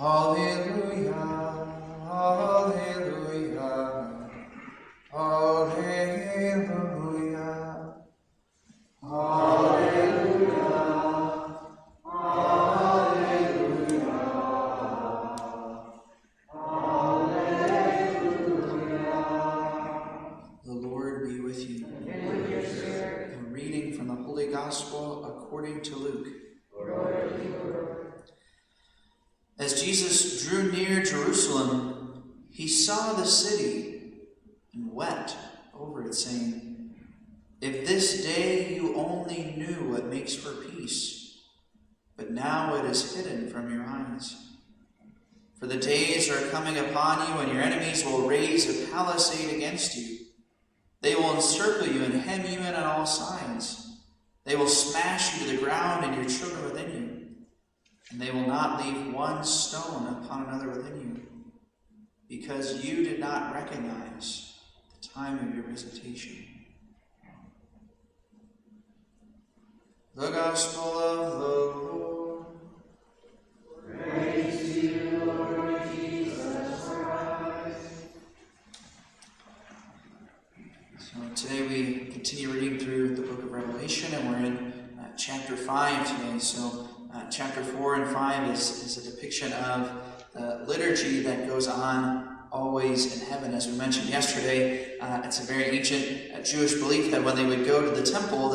Alleluia, alleluia, alleluia, alleluia, alleluia. The Lord be with you. And with your spirit. A reading from the Holy Gospel according to Luke. Glory to you, Lord. As Jesus drew near Jerusalem, he saw the city and wept over it, saying, "If this day you only knew what makes for peace, but now it is hidden from your eyes. For the days are coming upon you when your enemies will raise a palisade against you. They will encircle you and hem you in on all sides. They will smash you to the ground and your children within you. And they will not leave one stone upon another within you, because you did not recognize the time of your visitation." The Gospel of the Lord. Praise to you, Lord Jesus Christ. So today we continue reading through the book of Revelation, and we're in chapter 5 today. So chapter 4 and 5 is a depiction of the liturgy that goes on always in heaven. As we mentioned yesterday, it's a very ancient Jewish belief that when they would go to the temple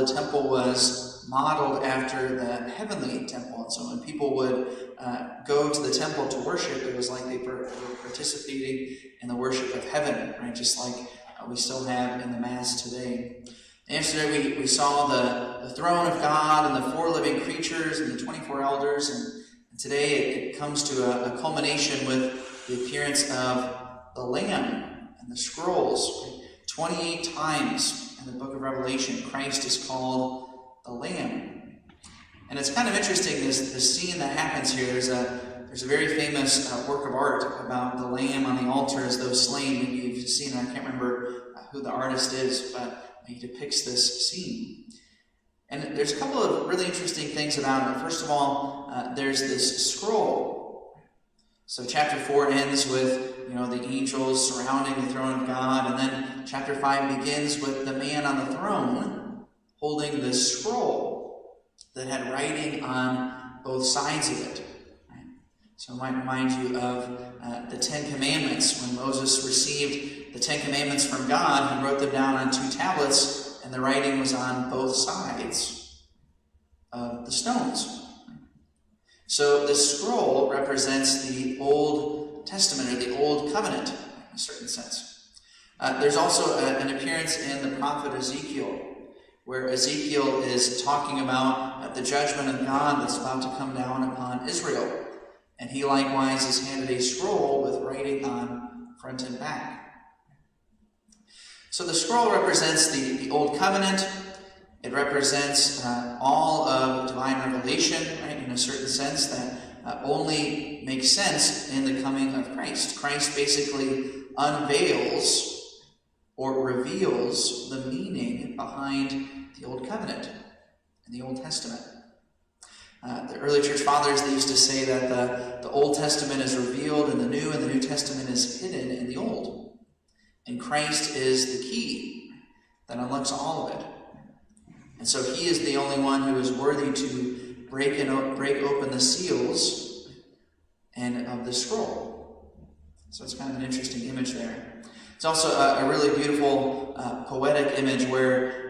was modeled after the heavenly temple. And so when people would go to the temple to worship, it was like they were participating in the worship of heaven, right? Just like we still have in the Mass today. Yesterday we saw the throne of God and the 4 living creatures and the 24 elders, and today it comes to a culmination with the appearance of the Lamb and the scrolls. 28 times in the book of Revelation, Christ is called the Lamb. And it's kind of interesting, this scene that happens here. There's a very famous work of art about the Lamb on the altar as though slain. Maybe you've seen it. I can't remember who the artist is, but he depicts this scene. And there's a couple of really interesting things about it. First of all, there's this scroll. So chapter 4 ends with the angels surrounding the throne of God, and then chapter 5 begins with the man on the throne holding this scroll that had writing on both sides of it. Right? So it might remind you of the 10 Commandments. When Moses received the 10 Commandments from God, he wrote them down on 2 tablets, and the writing was on both sides of the stones. So the scroll represents the Old Testament, or the Old Covenant, in a certain sense. There's also an appearance in the prophet Ezekiel, where Ezekiel is talking about the judgment of God that's about to come down upon Israel. And he likewise is handed a scroll with writing on front and back. So the scroll represents the Old Covenant. It represents all of divine revelation, right, in a certain sense that only makes sense in the coming of Christ. Christ basically unveils or reveals the meaning behind the Old Covenant and the Old Testament. The early church fathers, they used to say that the Old Testament is revealed in the New, and the New Testament is hidden in the Old. And Christ is the key that unlocks all of it. And so he is the only one who is worthy to break open the seals and of the scroll. So it's kind of an interesting image there. It's also a really beautiful poetic image where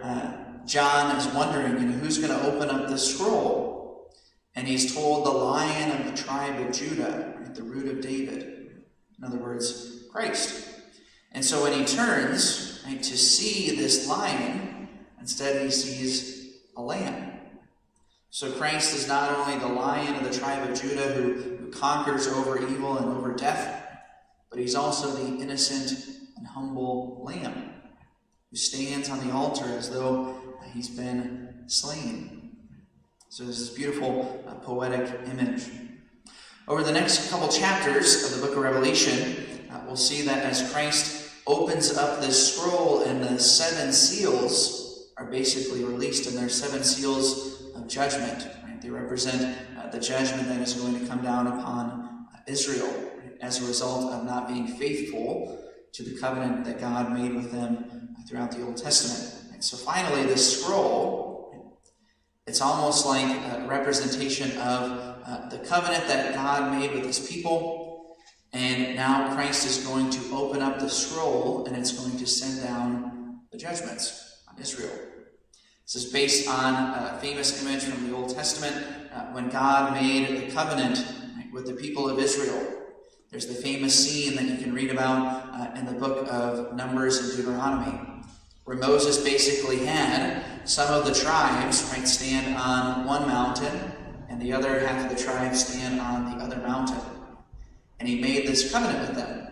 John is wondering, who's going to open up this scroll? And he's told the Lion of the tribe of Judah, right, the root of David. In other words, Christ. And so when he turns, right, to see this lion, instead he sees a lamb. So Christ is not only the Lion of the tribe of Judah who conquers over evil and over death, but he's also the innocent and humble lamb who stands on the altar as though he's been slain. So there's this beautiful poetic image. Over the next couple chapters of the book of Revelation, we'll see that as Christ opens up this scroll and the 7 seals are basically released, and they're 7 seals of judgment. Right? They represent the judgment that is going to come down upon Israel as a result of not being faithful to the covenant that God made with them throughout the Old Testament. And so finally, this scroll, it's almost like a representation of the covenant that God made with his people. And now Christ is going to open up the scroll, and it's going to send down the judgments on Israel. This is based on a famous image from the Old Testament when God made the covenant with the people of Israel. There's the famous scene that you can read about in the book of Numbers and Deuteronomy, where Moses basically had some of the tribes stand on one mountain, and the other half of the tribes stand on the other mountain. And he made this covenant with them.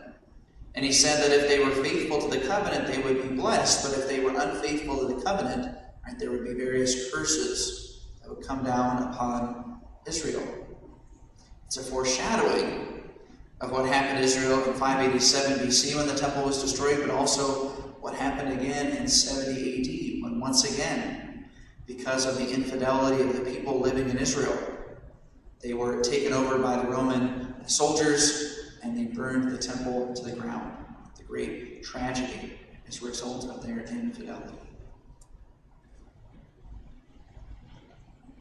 And he said that if they were faithful to the covenant, they would be blessed, but if they were unfaithful to the covenant, there would be various curses that would come down upon Israel. It's a foreshadowing of what happened to Israel in 587 BC when the temple was destroyed, but also what happened again in 70 AD, when once again, because of the infidelity of the people living in Israel, they were taken over by the Roman soldiers and they burned the temple to the ground. The great tragedy as a result of their infidelity.